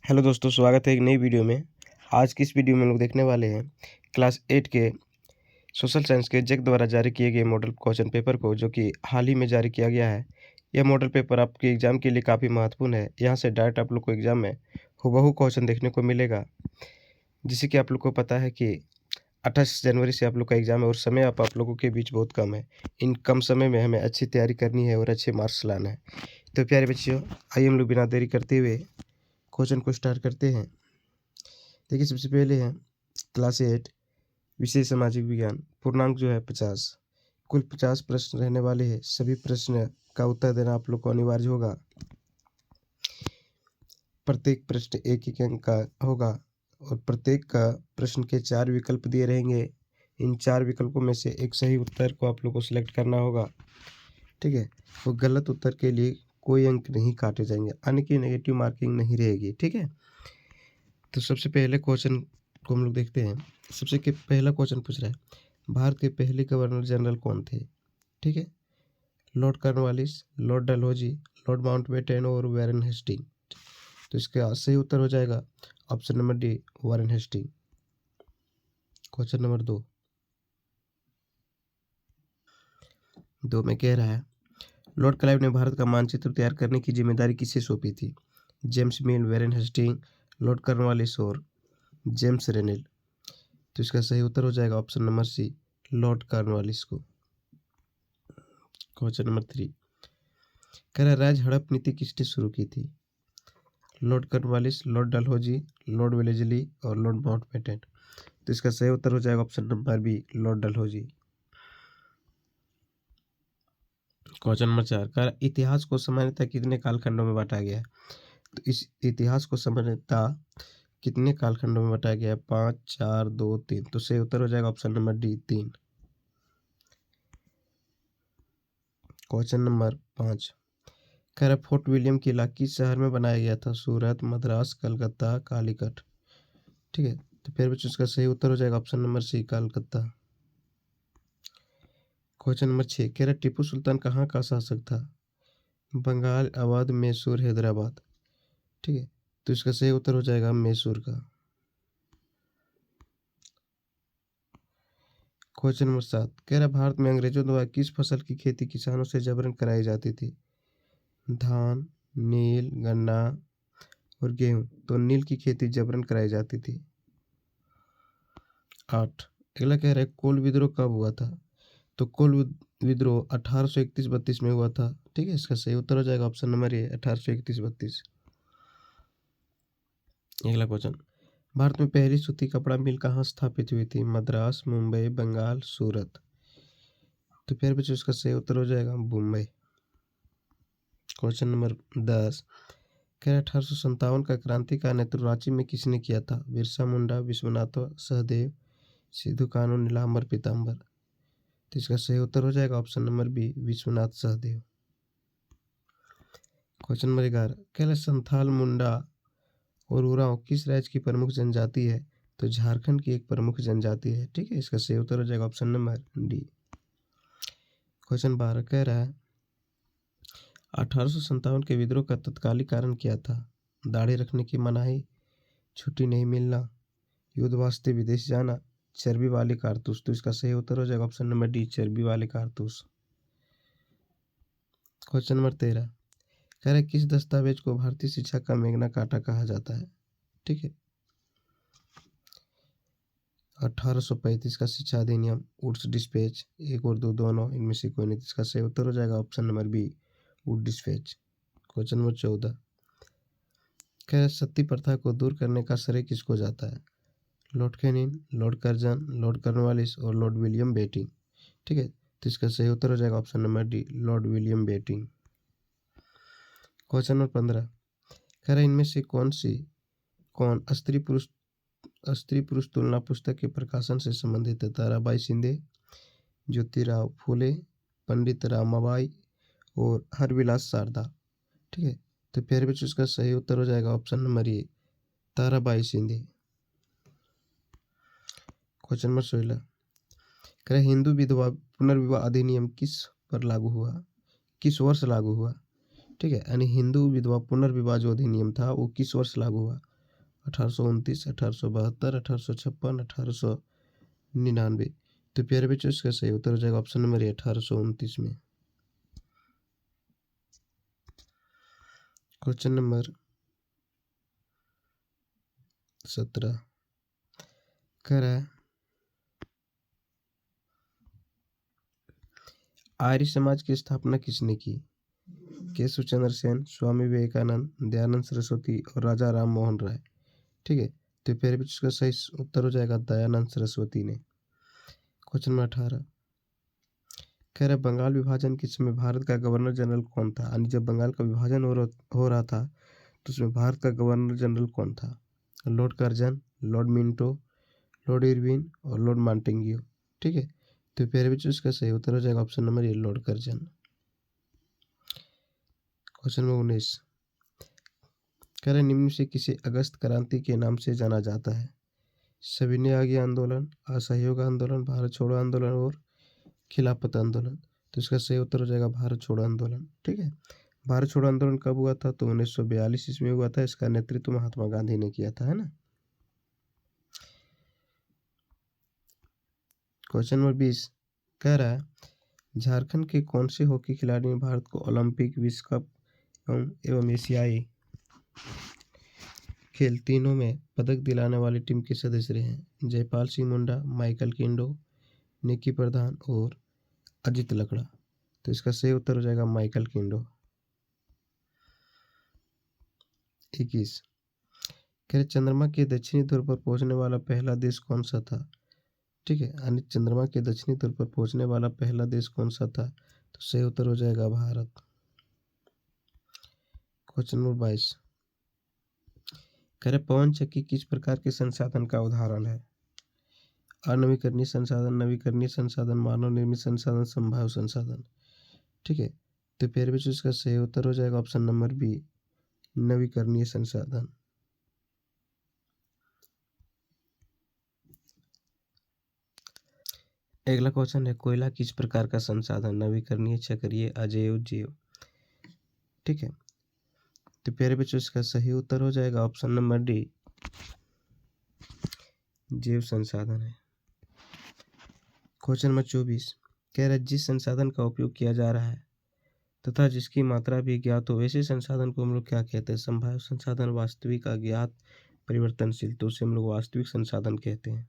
Hello दोस्तों, स्वागत है एक नई वीडियो में। आज की इस वीडियो में हम लोग देखने वाले हैं क्लास 8 के सोशल साइंस के जेक द्वारा जारी किए गए मॉडल क्वेश्चन पेपर को, जो कि हाल ही में जारी किया गया है। यह मॉडल पेपर आपके एग्ज़ाम के लिए काफ़ी महत्वपूर्ण है। यहाँ से डायरेक्ट आप लोग को एग्ज़ाम में हूबहू क्वेश्चन देखने को मिलेगा। जैसे कि आप लोग को पता है कि 28 जनवरी से आप लोग का एग्ज़ाम है और समय आप लोगों के बीच बहुत कम है। इन कम समय में हमें अच्छी तैयारी करनी है और अच्छे मार्क्स लाना है। तो प्यारे बच्चों, आइए हम लोग बिना देरी करते हुए क्वेश्चन को स्टार्ट करते हैं। देखिए, सबसे पहले है क्लास 8 विषय सामाजिक विज्ञान, पूर्णांक जो है 50। कुल 50 प्रश्न रहने वाले हैं। सभी प्रश्न का उत्तर देना आप लोग को अनिवार्य होगा। प्रत्येक प्रश्न एक एक अंक का होगा और प्रत्येक का प्रश्न के 4 विकल्प दिए रहेंगे। इन 4 विकल्पों में से एक सही उत्तर को आप लोग को सिलेक्ट करना होगा। ठीक है, तो गलत उत्तर के लिए कोई अंक नहीं काटे जाएंगे, अन्य की नेगेटिव मार्किंग नहीं रहेगी। ठीक है, तो सबसे पहले क्वेश्चन को हम लोग देखते हैं। सबसे के पहला क्वेश्चन पूछ रहा है, भारत के पहले गवर्नर जनरल कौन थे? ठीक है, lord Cornwallis, lord Dalhousie, lord Mountbatten और वारेन हेस्टिंग। तो इसका सही उत्तर हो जाएगा option number D, Warren Hastings. Question number दो में कह रहा है, लॉर्ड क्लाइव ने भारत का मानचित्र तैयार करने की जिम्मेदारी किसे सौंपी थी? James Mill, Warren Hastings, lord Cornwallis और जेम्स रेनेल। तो इसका सही उत्तर हो जाएगा option number C, lord Cornwallis को। क्वेश्चन नंबर 3 कह रहा है, राज्य हड़प नीति किसने शुरू की थी? Lord Cornwallis, lord Dalhousie, lord Wellesley और लॉर्ड माउंटबेटन। तो इसका सही उत्तर हो जाएगा option number B, lord Dalhousie. Question number 4 कह रहा है, इतिहास को सामान्यतः कितने कालखंडों में बांटा गया है? तो इस इतिहास को सामान्यतः कितने कालखंडों में बांटा गया है? 5, 4, 2, 3। तो सही उत्तर हो जाएगा option number D, 3। Question number 5 कह रहा है, फोर्ट विलियम किला किस शहर में बनाया गया था? सूरत, मद्रास, कलकत्ता, कालीकट। ठीक है, तो फिर बच्चों इसका सही उत्तर हो जाएगा option number C, Calcutta. Question number 6 कह रहा है, टीपू सुल्तान कहाँ का शासक था? बंगाल, अवध, मैसूर, हैदराबाद। ठीक है, तो इसका सही उत्तर हो जाएगा मैसूर का। क्वेश्चन नंबर 7 कह रहा है, भारत में अंग्रेजों द्वारा किस फसल की खेती किसानों से जबरन कराई जाती थी? धान, नील, गन्ना और गेहूं। तो नील की खेती जबरन कराई जाती थी। 8 अगला कह रहा है, कोल विद्रोह कब हुआ था? तो कोल विद्रोह 1831-32 में हुआ था। ठीक है, इसका सही उत्तर हो जाएगा ऑप्शन नंबर ए, 1831-32। अगला क्वेश्चन, भारत में पहली सूती कपड़ा मिल कहाँ स्थापित हुई थी? मद्रास, मुंबई, बंगाल, सूरत। तो फिर बच्चों इसका सही उत्तर हो जाएगा मुंबई। क्वेश्चन नंबर 10 कह रहा है, 1857 का क्रांति का नेतृत्व रांची में किसने किया था? बिरसा मुंडा, विश्वनाथ सहदेव, सिद्धू कानू, नीलांबर पीताम्बर। तो इसका सही उत्तर हो जाएगा option number B, Vishwanath Sahdev. Question number 11 कह रहा है, संथाल, मुंडा और उरांव किस राज्य की प्रमुख जनजाति है? तो झारखंड की एक प्रमुख जनजाति है। ठीक है, इसका सही उत्तर हो जाएगा ऑप्शन नंबर डी। क्वेश्चन 12 कह रहा है, 1857 के विद्रोह का तत्कालिक कारण क्या था? दाढ़ी रखने की मनाही, छुट्टी नहीं मिलना, युद्ध वास्ते विदेश जाना, चर्बी वाले कारतूस। तो इसका सही उत्तर हो जाएगा ऑप्शन नंबर डी, चर्बी वाले कारतूस। क्वेश्चन नंबर 13 कह रहा है, किस दस्तावेज को भारतीय शिक्षा का मेग्ना कार्टा कहा जाता है? ठीक है, 1835 का शिक्षा अधिनियम, वुड्स डिस्पैच, 1 और 2 दोनों, इनमें से कोई नहीं। इसका सही उत्तर हो जाएगा option number B, Wood despatch. Question number 14 कह रहा है, सती प्रथा को दूर करने का श्रेय किसको जाता है? Lord Canning, lord Curzon, lord Cornwallis और लॉर्ड विलियम बेटिंग। ठीक है, तो इसका सही उत्तर हो जाएगा option number D, lord William Bentinck. Question number 15 कह रहा है, इनमें से कौन स्त्री पुरुष तुलना पुस्तक के प्रकाशन से संबंधित है? ताराबाई शिंदे, ज्योतिराव फूले, पंडित रामाबाई और हरविलास शारदा। ठीक है, तो फिर भी इसका सही उत्तर हो जाएगा ऑप्शन नंबर ए, ताराबाई शिंदे। क्वेश्चन नंबर 16 कह रहे, हिंदू विधवा पुनर्विवाह अधिनियम किस वर्ष लागू हुआ? ठीक है, यानी हिंदू विधवा पुनर्विवाह जो अधिनियम था वो किस वर्ष लागू हुआ? 1829, 1872, 1856, 1899। तो प्यारे बच्चों इसका सही उत्तर हो जाएगा ऑप्शन नंबर 1829 में। क्वेश्चन नंबर 17 कह रहा है आर्य समाज की स्थापना किसने की? केशव चंद्र सेन, स्वामी विवेकानंद, दयानंद सरस्वती और राजा राम मोहन राय। ठीक है, तो प्यारे बच्चों इसका सही उत्तर हो जाएगा दयानंद सरस्वती ने। क्वेश्चन नंबर 18 कह रहा है बंगाल विभाजन के समय भारत का गवर्नर जनरल कौन था? यानी जब बंगाल का विभाजन हो रहा था तो उसमें भारत का गवर्नर जनरल कौन था? Lord Curzon, Lord Minto, Lord Irwin और लॉर्ड मॉन्टेग्यू। ठीक है, तो प्यारे बच्चों इसका सही उत्तर हो जाएगा ऑप्शन नंबर ए लॉर्ड कर्जन। क्वेश्चन नंबर 19 कह रहे निम्न से किसे अगस्त क्रांति के नाम से जाना जाता है? सविनय आज्ञा आंदोलन, असहयोग आंदोलन, भारत छोड़ो आंदोलन और खिलाफत आंदोलन। तो इसका सही उत्तर हो जाएगा भारत छोड़ो आंदोलन। ठीक है, भारत छोड़ो आंदोलन कब हुआ था? तो 1942 ईस्वी में हुआ था। इसका नेतृत्व महात्मा गांधी ने किया था, है ना। क्वेश्चन नंबर 20 कह रहा है झारखंड के कौन से हॉकी खिलाड़ी ने भारत को ओलंपिक, विश्व कप एवं एशियाई खेल तीनों में पदक दिलाने वाली टीम के सदस्य रहे हैं? जयपाल सिंह मुंडा, माइकल किंडो, निकी प्रधान और अजित लकड़ा। तो इसका सही उत्तर हो जाएगा माइकल किंडो। 21 कह रहे चंद्रमा के दक्षिणी ध्रुव पर पहुंचने वाला पहला देश कौन सा था? ठीक है, यानी चंद्रमा के दक्षिणी ध्रुव पर पहुंचने वाला पहला देश कौन सा था? तो सही उत्तर हो जाएगा भारत। क्वेश्चन नंबर 22 कह रहे पवन चक्की किस प्रकार के संसाधन का उदाहरण है? अनवीकरणीय संसाधन, नवीकरणीय संसाधन, मानव निर्मित संसाधन, संभाव्य संसाधन। ठीक है, तो फिर भी इसका सही उत्तर हो जाएगा ऑप्शन नंबर बी नवीकरणीय संसाधन। अगला क्वेश्चन है कोयला किस प्रकार का संसाधन? नवीकरणीय, चक्रीय, अजैव, जैव। ठीक है, तो प्यारे बच्चों इसका सही उत्तर हो जाएगा ऑप्शन नंबर डी जैव संसाधन है। क्वेश्चन नंबर 24 कह रहा है जिस संसाधन का उपयोग किया जा रहा है तथा जिसकी मात्रा भी ज्ञात हो वैसे संसाधन को हम लोग क्या कहते हैं? संभाव्य संसाधन, वास्तविक, अज्ञात, परिवर्तनशील। तो उसे हम लोग वास्तविक संसाधन कहते हैं।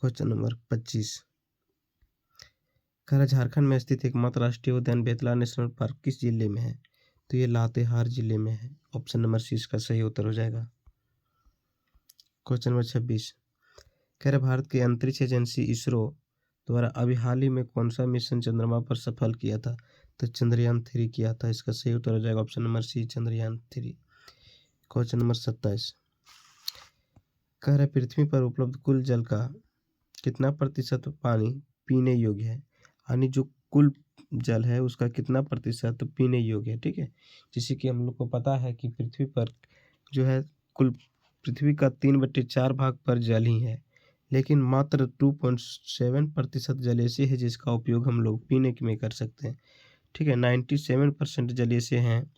क्वेश्चन नंबर 25 कह रहा झारखंड में स्थित एकमात्र राष्ट्रीय उद्यान बेतला नेशनल पार्क किस जिले में है? तो ये लातेहार जिले में है। ऑप्शन नंबर सी इसका सही उत्तर हो जाएगा। क्वेश्चन नंबर 26 कह रहे भारत की अंतरिक्ष एजेंसी इसरो द्वारा अभी हाल ही में कौन सा मिशन चंद्रमा पर सफल किया था? तो चंद्रयान 3 किया था। इसका सही उत्तर हो जाएगा option number C Chandrayaan 3। Question number 27 कह रहे पृथ्वी पर उपलब्ध कुल जल का कितना प्रतिशत पानी पीने योग्य है? यानी जो कुल जल है उसका कितना प्रतिशत पीने योग्य है। ठीक है, जैसे कि हम लोग को पता है कि पृथ्वी पर जो है कुल पृथ्वी का 3/4 भाग पर जल ही है, लेकिन मात्र 2.7% जल ऐसे है जिसका उपयोग हम लोग पीने में कर सकते हैं। ठीक है, 97% जल ऐसे हैं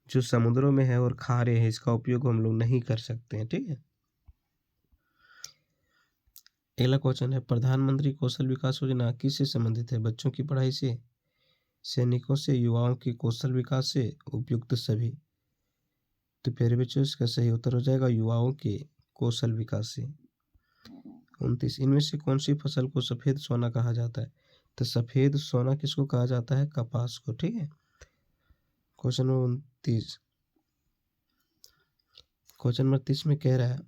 जो समुद्रों में है और खारे हैं, इसका उपयोग हम लोग नहीं कर सकते हैं। ठीक है, अगला क्वेश्चन है प्रधानमंत्री कौशल विकास योजना किससे संबंधित है? बच्चों की पढ़ाई से, सैनिकों से, युवाओं के कौशल विकास से, उपयुक्त सभी। तो प्यारे बच्चों इसका सही उत्तर हो जाएगा युवाओं के कौशल विकास से। 29 इनमें से कौन सी फसल को सफेद सोना कहा जाता है? तो सफेद सोना किसको कहा जाता है? कपास को। ठीक है, क्वेश्चन नंबर 29 क्वेश्चन नंबर 30 में कह रहा है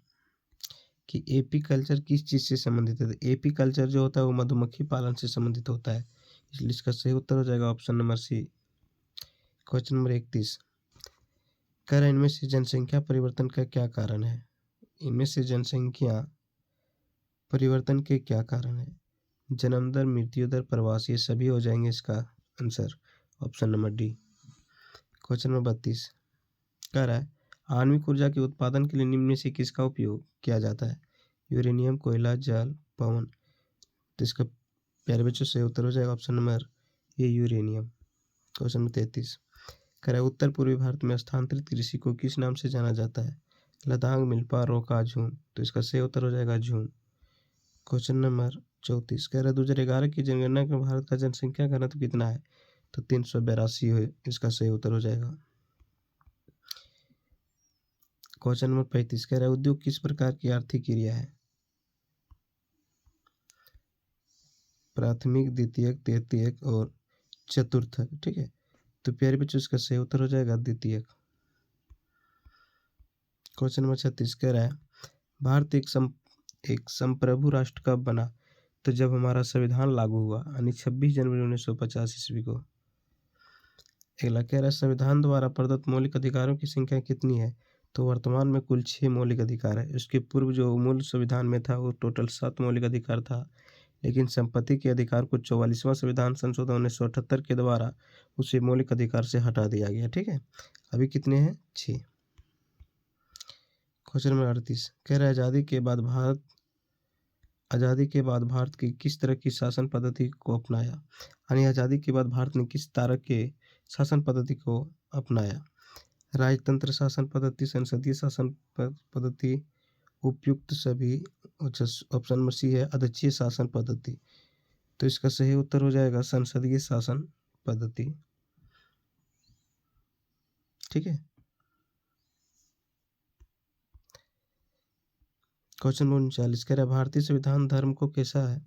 कि एपी कल्चर किस चीज से संबंधित है? तो एपी कल्चर जो होता है वो मधुमक्खी पालन से संबंधित होता है, इसलिए इसका सही उत्तर हो जाएगा option number C. Question number 31 कह रहा है इनमें से जनसंख्या परिवर्तन का क्या कारण है? इनमें से जनसंख्या परिवर्तन के क्या कारण है? जन्म दर, मृत्यु दर, प्रवास, ये सभी हो जाएंगे इसका answer option number D. Question number 32 कह रहा है आणविक ऊर्जा के उत्पादन के लिए निम्न में से किसका उपयोग किया जाता है? यूरेनियम, कोयला, जल, पवन। तो इसका प्यारे बच्चों से उत्तर हो जाएगा ऑप्शन नंबर ये यूरेनियम। क्वेश्चन नंबर 33 कह रहा है उत्तर पूर्वी भारत में स्थानांतरित कृषि को किस नाम से जाना जाता है? लदांग मिल्पा रोका झूम, तो इसका सही उत्तर हो जाएगा झूम। क्वेश्चन नंबर 34 कह रहा है 2011 की जनगणना में भारत का जनसंख्या घनत्व कितना है, तो 382 है, इसका सही उत्तर हो जाएगा। क्वेश्चन नंबर 35 कह रहा है उद्योग किस प्रकार की आर्थिक क्रिया है, प्राथमिक, द्वितीयक, तृतीयक और चतुर्थक। ठीक है, तो प्यारे बच्चों इसका सही उत्तर हो जाएगा द्वितीयक। क्वेश्चन नंबर 36 कह रहा है भारत एक संप्रभु राष्ट्र कब बना, तो जब हमारा संविधान लागू हुआ, यानी 26 जनवरी 1950 ईस्वी को। अगला कह रहा है संविधान द्वारा प्रदत्त मौलिक अधिकारों की संख्या कितनी है, तो वर्तमान में कुल 6 मौलिक अधिकार है। इसके पूर्व जो मूल संविधान में था वो टोटल 7 मौलिक अधिकार था, लेकिन संपत्ति के अधिकार को 44वां संविधान संशोधन 1978 के द्वारा उसे मौलिक अधिकार से हटा दिया गया। ठीक है, अभी कितने हैं, 6। क्वेश्चन नंबर 38 कह रहा है आज़ादी के बाद भारत की किस तरह की शासन पद्धति को अपनाया, यानी आज़ादी के बाद भारत ने किस तरह के शासन पद्धति को अपनाया। राजतंत्र शासन पद्धति, संसदीय शासन पद्धति, उपयुक्त सभी। ऑप्शन नंबर सी है अध्यक्षीय शासन पद्धति, तो इसका सही उत्तर हो जाएगा संसदीय शासन पद्धति। ठीक है, क्वेश्चन नंबर 39 कह रहा है भारतीय संविधान धर्म को कैसा है,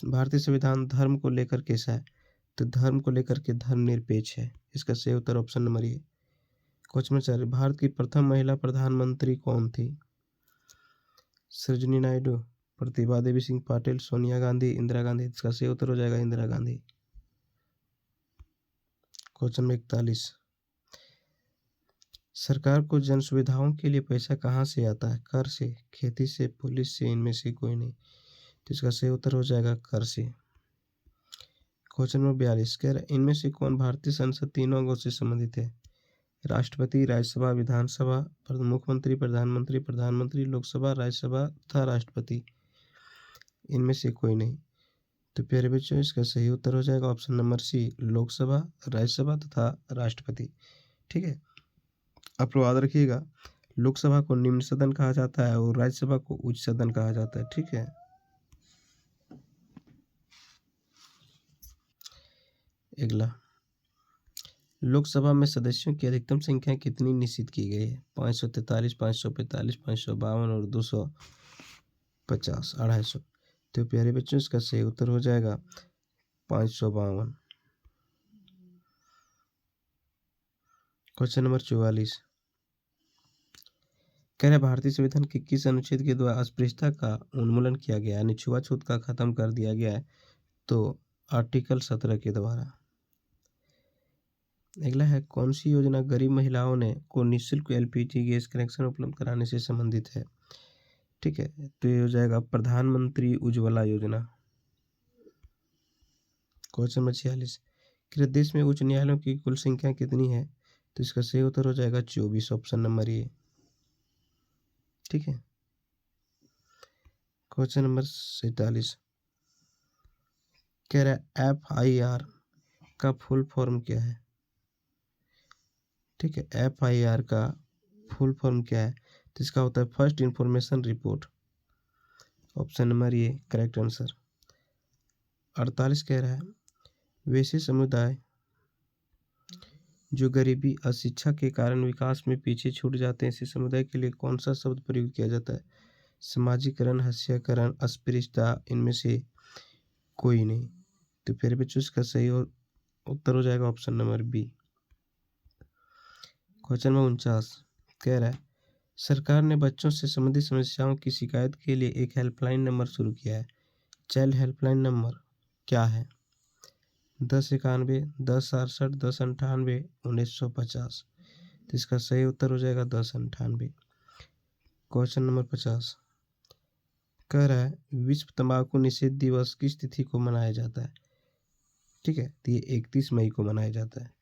भारतीय संविधान धर्म को लेकर कैसा है, तो धर्म को लेकर के धर्मनिरपेक्ष है, इसका सही उत्तर option number A. Question number 40 भारत की प्रथम महिला प्रधानमंत्री कौन थी, सरोजिनी नायडू, प्रतिभा देवी सिंह पाटिल, सोनिया गांधी, इंदिरा गांधी, इसका सही उत्तर हो जाएगा इंदिरा गांधी। क्वेश्चन नंबर 41 सरकार को जन सुविधाओं के लिए पैसा कहाँ से आता है, कर से, खेती से, पुलिस से, इनमें से कोई नहीं, तो इसका सही उत्तर हो जाएगा कर से। क्वेश्चन नंबर 42 कह रहा है इनमें से कौन भारतीय संसद तीनों अंगों से संबंधित है, राष्ट्रपति, राज्यसभा, विधानसभा, मुख्यमंत्री, प्रधानमंत्री, लोकसभा, राज्यसभा तथा राष्ट्रपति, इनमें से कोई नहीं, तो प्यारे बच्चों इसका सही उत्तर हो जाएगा option number C, Lok Sabha, Rajya Sabha तथा राष्ट्रपति। ठीक है, आप याद रखिएगा लोकसभा को निम्न सदन कहा जाता है और राज्यसभा को उच्च सदन कहा जाता है। ठीक है, अगला लोकसभा में सदस्यों की अधिकतम संख्या कितनी निश्चित की गई है, 543, 545, 552 और 250, 250। तो प्यारे बच्चों इसका सही उत्तर हो जाएगा 552। क्वेश्चन नंबर 44 कह रहे भारतीय संविधान के किस अनुच्छेद के द्वारा अस्पृश्यता का उन्मूलन किया गया, यानी छुआछूत का खत्म कर दिया गया है, तो आर्टिकल 17 के द्वारा। अगला है कौन सी योजना गरीब महिलाओं ने को निःशुल्क एलपीजी गैस कनेक्शन उपलब्ध कराने से संबंधित है। ठीक है, तो ये हो जाएगा प्रधानमंत्री उज्ज्वला योजना। क्वेश्चन नंबर 46 कि देश में उच्च न्यायालयों की कुल संख्या कितनी है, तो इसका सही उत्तर हो जाएगा 24, ऑप्शन नंबर ए। ठीक है, क्वेश्चन नंबर 47 कह रहा है FIR का फुल फॉर्म क्या है। ठीक है, FIR का फुल फॉर्म क्या है, तो इसका होता है first information report, option number A correct answer. 48 कह रहा है वैसे समुदाय जो गरीबी, अशिक्षा के कारण विकास में पीछे छूट जाते हैं, ऐसे समुदाय के लिए कौन सा शब्द प्रयोग किया जाता है, समाजीकरण, हस्याकरण, अस्पृश्यता, इनमें से कोई नहीं, तो फिर बच्चों इसका सही उत्तर हो जाएगा option number B. Question number 49 कह रहा है सरकार ने बच्चों से संबंधित समस्याओं की शिकायत के लिए एक हेल्पलाइन नंबर शुरू किया है, चाइल्ड हेल्पलाइन नंबर क्या है, 1091, 1068, 1098, 1950, तो इसका सही उत्तर हो जाएगा 1098। क्वेश्चन नंबर 50 कह रहा है विश्व तंबाकू निषेध दिवस किस तिथि को मनाया जाता है। ठीक है, तो ये 31 मई को मनाया जाता है।